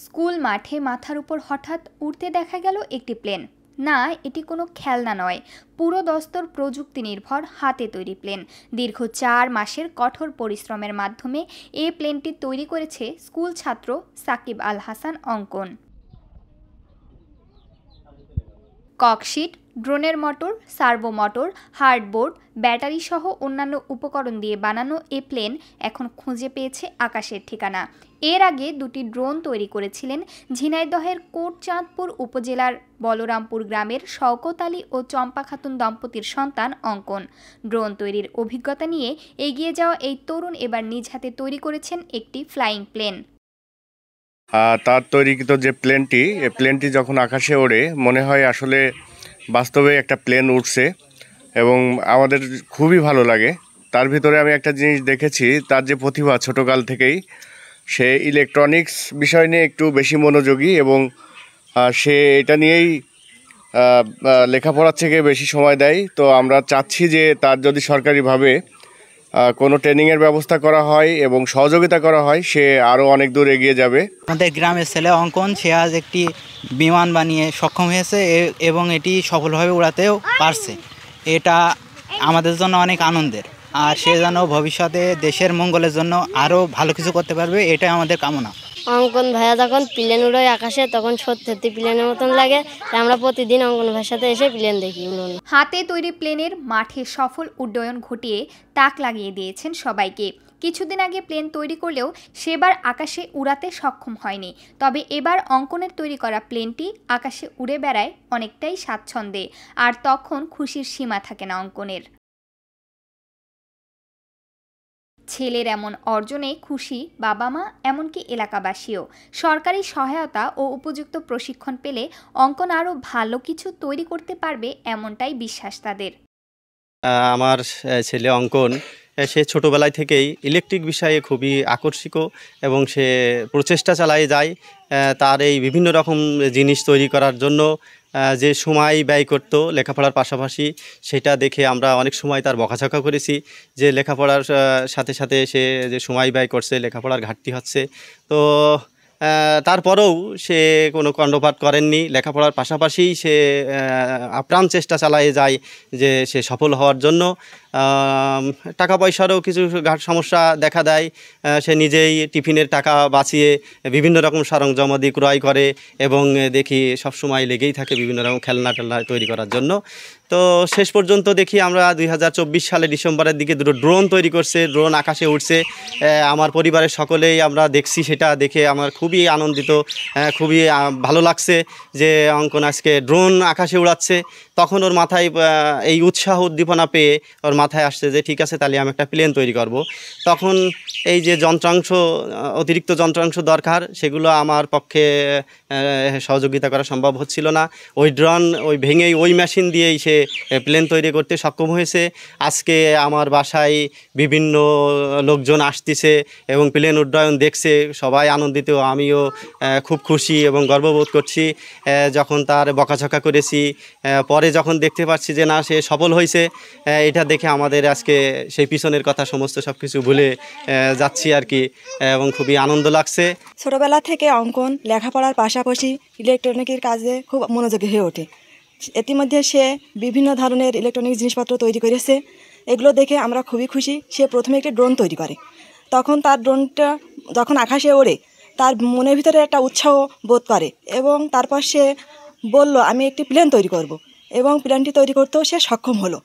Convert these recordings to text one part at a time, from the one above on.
School মাঠে মাথার উপর হঠাৎ উড়তে দেখা গেল একটি প্লেন। না, এটি কোনো খেলনা নয়, পুরো দস্তর প্রযুক্তি নির্ভর হাতে তৈরি প্লেন। দীর্ঘ 4 মাসের কঠোর পরিশ্রমের মাধ্যমে এই প্লেনটি তৈরি করেছে স্কুল ছাত্র সাকিব আল হাসান অঙ্কন। ককশিট, ড্রোনের motor, servo motor, hardboard, battery সহ অন্যান্য উপকরণ দিয়ে বানানো এ প্লেন এখন খুঁজে পেয়েছে আকাশের ঠিকানা। এর আগে 2টি ড্রোন তৈরি করেছিলেন ঝিনাইদহের কোটচাঁদপুর উপজেলার বলরামপুর গ্রামের শওকত আলী ও চম্পা খাতুন দম্পতির সন্তান অঙ্কন। ড্রোন তৈরির অভিজ্ঞতা নিয়ে এগিয়ে যাওয়া এই তরুণ এবার নিজ হাতে তৈরি করেছেন একটি ফ্লাইং প্লেন। তার তৈরিকৃত যে প্লেনটি, এই প্লেনটি যখন আকাশে ওড়ে মনে হয় আসলে বাস্তবে একটা প্লেন উঠছে এবং আমাদের খুবই ভালো লাগে। তার ভিতরে আমি একটা জিনিস দেখেছি, তার যে প্রতিভা ছোটোকাল থেকেই, সে ইলেকট্রনিক্স বিষয় নিয়ে একটু বেশি মনোযোগী এবং সে এটা নিয়েই লেখাপড়ার থেকে বেশি সময় দেয়। তো আমরা চাচ্ছি যে তার যদি সরকারিভাবে কোনো ট্রেনিংয়ের ব্যবস্থা করা হয় এবং সহযোগিতা করা হয়, সে আরও অনেক দূর এগিয়ে যাবে। আমাদের গ্রামের ছেলে অঙ্কন, সে আজ একটি বিমান বানিয়ে সক্ষম হয়েছে এবং এটি সফলভাবে উড়াতেও পারছে। এটা আমাদের জন্য অনেক আনন্দের, আর সে যেন ভবিষ্যতে দেশের মঙ্গলের জন্য আরও ভালো কিছু করতে পারবে, এটাই আমাদের কামনা। অঙ্কন ভাইয়া যখন প্লেন উড়োয় আকাশে তখন সত্যি প্লেনের মতন লাগে। আমরা প্রতিদিন অঙ্কন ভাইয়ের সাথে এসে প্লেন দেখি। হাতে তৈরি প্লেনের মাঠে সফল উড্ডয়ন ঘটিয়ে তাক লাগিয়ে দিয়েছেন সবাইকে। কিছুদিন আগে প্লেন তৈরি করলেও সেবার আকাশে উড়াতে সক্ষম হয়নি। তবে এবার অঙ্কনের তৈরি করা প্লেনটি আকাশে উড়ে বেড়ায় অনেকটাই স্বাচ্ছন্দ্যে, আর তখন খুশির সীমা থাকে না অঙ্কনের। ছেলের এমন অর্জনে খুশি বাবা মা, এমনকি এলাকাবাসীও। সরকারি সহায়তা ও উপযুক্ত প্রশিক্ষণ পেলে অঙ্কন আরও ভালো কিছু তৈরি করতে পারবে, এমনটাই বিশ্বাস তাদের। আমার ছেলে অঙ্কন, সে ছোটোবেলায় থেকেই ইলেকট্রিক বিষয়ে খুবই আকর্ষিত এবং সে প্রচেষ্টা চালায় যায়। তার এই বিভিন্ন রকম জিনিস তৈরি করার জন্য যে সময় ব্যয় করত লেখাপড়ার পাশাপাশি, সেটা দেখে আমরা অনেক সময় তার বকাঝকা করেছি যে লেখাপড়ার সাথে সাথে সে যে সময় ব্যয় করছে, লেখাপড়ার ঘাটতি হচ্ছে। তো তারপরেও সে কোনো কর্ণপাত করেননি, লেখাপড়ার পাশাপাশি সে আপ্রাণ চেষ্টা চালিয়ে যায় যে সে সফল হওয়ার জন্য। টাকা পয়সারও কিছু সমস্যা দেখা দেয়, সে নিজেই টিফিনের টাকা বাঁচিয়ে বিভিন্ন রকম সরঞ্জামাদি ক্রয় করে এবং দেখি সবসময় লেগেই থাকে বিভিন্ন রকম খেলনা তৈরি করার জন্য। তো শেষ পর্যন্ত দেখি আমরা 2024 সালে ডিসেম্বরের দিকে 2টো ড্রোন তৈরি করছে, ড্রোন আকাশে উঠছে। আমার পরিবারের সকলেই আমরা দেখছি, সেটা দেখে আমার খুবই আনন্দিত, খুবই ভালো লাগছে যে অঙ্কন আজকে ড্রোন আকাশে উড়াচ্ছে। তখন ওর মাথায় এই উৎসাহ উদ্দীপনা পেয়ে ওর মাথায় আসছে যে ঠিক আছে, তাহলে আমি একটা প্লেন তৈরি করব। তখন এই যে যন্ত্রাংশ, অতিরিক্ত যন্ত্রাংশ দরকার, সেগুলো আমার পক্ষে সহযোগিতা করা সম্ভব হচ্ছিল না। ওই ড্রোন ভেঙেই ওই মেশিন দিয়েই সে প্লেন তৈরি করতে সক্ষম হয়েছে। আজকে আমার বাসায় বিভিন্ন লোকজন আসতেছে এবং প্লেন উড্ডয়ন দেখছে, সবাই আনন্দিত। আমিও খুব খুশি এবং গর্ববোধ করছি। যখন তার বকাঝকা করেছি, পরে যখন দেখতে পাচ্ছি যে না, সে সফল হয়েছে, এটা দেখে আমাদের আজকে সেই পিছনের কথা সমস্ত সব কিছু ভুলে যাচ্ছি আর কি, এবং খুবই আনন্দ লাগছে। ছোটোবেলা থেকে অঙ্কন লেখাপড়ার পাশাপাশি ইলেকট্রনিকের কাজে খুব মনোযোগী হয়ে ওঠে। ইতিমধ্যে সে বিভিন্ন ধরনের ইলেকট্রনিক জিনিসপত্র তৈরি করেছে, এগুলো দেখে আমরা খুবই খুশি। সে প্রথমে একটি ড্রোন তৈরি করে, তখন তার ড্রোনটা যখন আকাশে ওড়ে তার মনের ভিতরে একটা উৎসাহ বোধ করে এবং তারপর সে বলল আমি একটি প্লেন তৈরি করব, এবং প্লেনটি তৈরি করতেও সে সক্ষম হলো।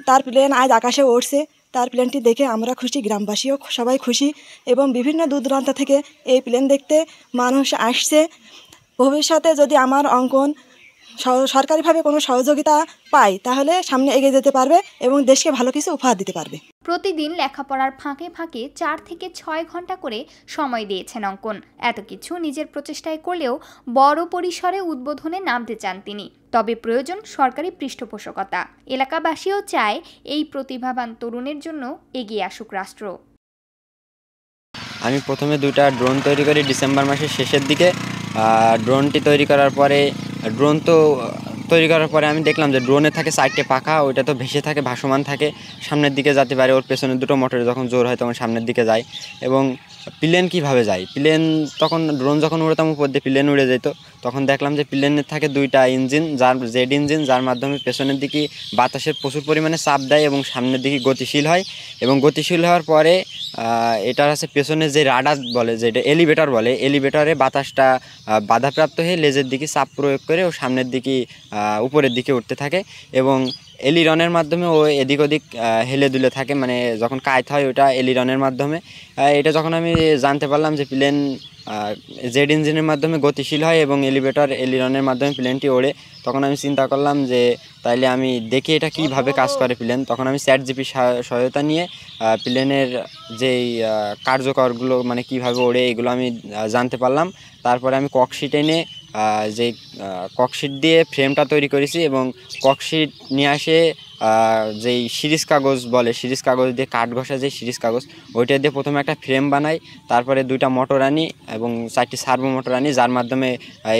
তার প্লেন আজ আকাশে উড়ছে, তার প্লেনটি দেখে আমরা খুশি, গ্রামবাসীও সবাই খুশি এবং বিভিন্ন দূর দূরান্ত থেকে এই প্লেন দেখতে মানুষ আসছে। ভবিষ্যতে যদি আমার অঙ্কন সরকারিভাবে কোনো সহযোগিতা পায় তাহলে সামনে এগিয়ে যেতে পারবে এবং দেশকে ভালো কিছু উপহার দিতে পারবে। প্রতিদিন লেখাপড়ার ফাঁকে ফাঁকে 4 থেকে 6 ঘন্টা করে সময় দিয়েছেন অঙ্কন। এত কিছু নিজের প্রচেষ্টায় করলেও বড় পরিসরে উদ্বোধনে নামতে চান তিনি। তবে প্রয়োজন সরকারি পৃষ্ঠপোষকতা। এলাকাবাসীও চায় এই প্রতিভাবান তরুণের জন্য এগিয়ে আসুক রাষ্ট্র। আমি প্রথমে 2টা ড্রোন তৈরি করি ডিসেম্বর মাসের শেষের দিকে। ড্রোনটি তৈরি করার পরে আমি দেখলাম যে ড্রোনে থাকে 4টে পাখা, ওইটা তো ভেসে থাকে, ভাসমান থাকে, সামনের দিকে যেতে পারে। ওর পেছনে 2টো মোটরে যখন জোর হয় তখন সামনের দিকে যায় এবং প্লেন কিভাবে যায়, প্লেন তখন ড্রোন যখন উড়াতাম উপর দিয়ে প্লেন উড়ে যেত, তখন দেখলাম যে প্লেনের থাকে দুইটা ইঞ্জিন, যার জেড ইঞ্জিন, যার মাধ্যমে পেছনের দিকে বাতাসের প্রচুর পরিমাণে চাপ দেয় এবং সামনের দিকে গতিশীল হয়। এবং গতিশীল হওয়ার পরে এটার আছে পেছনে যে রাডার বলে, যেটা এলিভেটর বলে, এলিভেটরে বাতাসটা বাধাপ্রাপ্ত হয়ে লেজের দিকে চাপ প্রয়োগ করে ও সামনের দিকে উপরের দিকে উঠতে থাকে এবং এলিরনের মাধ্যমে ও এদিক ওদিক হেলে দুলে থাকে, মানে যখন কায়ত হয় ওটা এলিরনের মাধ্যমে। এটা যখন আমি জানতে পারলাম যে প্লেন জেড ইঞ্জিনের মাধ্যমে গতিশীল হয় এবং এলিরনের মাধ্যমে প্লেনটি ওড়ে, তখন আমি চিন্তা করলাম যে তাইলে আমি দেখি এটা কিভাবে কাজ করে প্লেন। তখন আমি ChatGPT সহায়তা নিয়ে প্লেনের যেই কার্যকরগুলো মানে কিভাবে ওড়ে এগুলো আমি জানতে পারলাম। তারপরে আমি ককশিট এনে যে ককশিট দিয়ে ফ্রেমটা তৈরি করেছি এবং ককশিট নিয়ে আসে যেই সিরিজ কাগজ বলে, সিরিজ কাগজ দিয়ে কাঠ ঘষা যে সিরিজ কাগজ, ওইটা দিয়ে প্রথমে একটা ফ্রেম বানাই, তারপরে 2টা মোটর আনি এবং 4টি সার্ভো মোটর আনি, যার মাধ্যমে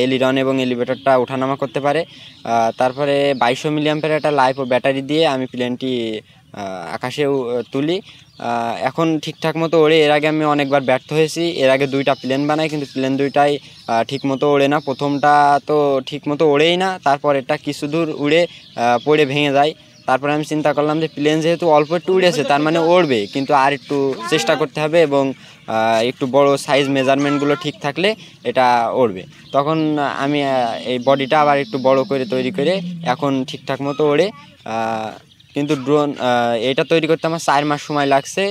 এলিরন এবং এলিভেটরটা ওঠানামা করতে পারে। তারপরে 2200 মিলিঅ্যাম্পিয়ারের একটা লাইপো ব্যাটারি দিয়ে আমি প্লেনটি আকাশে তুলি। এখন ঠিকঠাক মতো ওড়ে। এর আগে আমি অনেকবার ব্যর্থ হয়েছি, এর আগে 2টা প্লেন বানাই কিন্তু প্লেন 2টাই ঠিক মতো ওড়ে না। প্রথমটা তো ঠিক মতো ওড়েই না, তারপর এটা কিছু দূর উড়ে পড়ে ভেঙে যায়। তারপরে আমি চিন্তা করলাম যে প্লেন যেহেতু অল্প একটু উড়েছে তার মানে উড়বে, কিন্তু আর একটু চেষ্টা করতে হবে এবং একটু বড় সাইজ মেজারমেন্টগুলো ঠিক থাকলে এটা উড়বে। তখন আমি এই বডিটা আবার একটু বড় করে তৈরি করে এখন ঠিকঠাক মতো ওড়ে। কিন্তু ড্রোন এটা তৈরি করতে আমার 4 মাস সময় লাগছে।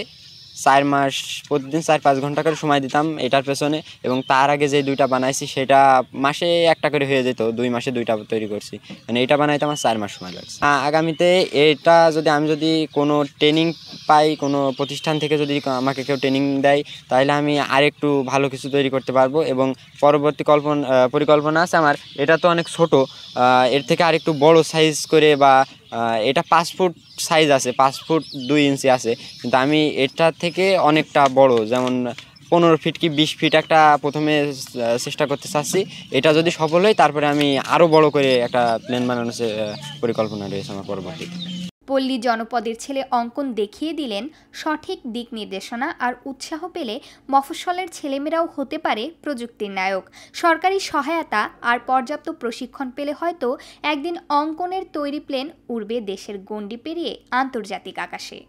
4 মাস প্রতিদিন 4-5 ঘন্টা করে সময় দিতাম এটার পেছনে, এবং তার আগে যে 2টা বানাইছি সেটা মাসে একটা করে হয়ে যেত। 2 মাসে 2টা তৈরি করছি, মানে এটা বানাইতে আমার 4 মাস সময় লাগছে। আগামীতে এটা আমি যদি কোনো ট্রেনিং পাই, কোনো প্রতিষ্ঠান থেকে যদি আমাকে কেউ ট্রেনিং দেয়, তাহলে আমি আরেকটু ভালো কিছু তৈরি করতে পারবো এবং পরবর্তী পরিকল্পনা আছে আমার। এটা তো অনেক ছোট, এর থেকে আরেকটু বড় সাইজ করে বা এটা 5 ফুট সাইজ আছে, 5 ফুট 2 ইঞ্চি আছে, কিন্তু আমি এটা থেকে অনেকটা বড়, যেমন 15 ফিট কি 20 ফিট একটা প্রথমে চেষ্টা করতে চাচ্ছি। এটা যদি সফল হয় তারপরে আমি আরও বড় করে একটা প্লেন বানানোর পরিকল্পনা রয়েছে আমার পরবর্তীতে। পল্লী জনপদের ছেলে অঙ্কন দেখিয়ে দিলেন সঠিক দিক নির্দেশনা আর উৎসাহ পেলে মফস্বলের ছেলেমেয়েরাও হতে পারে প্রযুক্তির নায়ক। সরকারি সহায়তা আর পর্যাপ্ত প্রশিক্ষণ পেলে হয়তো একদিন অঙ্কনের তৈরি প্লেন উড়বে দেশের গণ্ডি পেরিয়ে আন্তর্জাতিক আকাশে।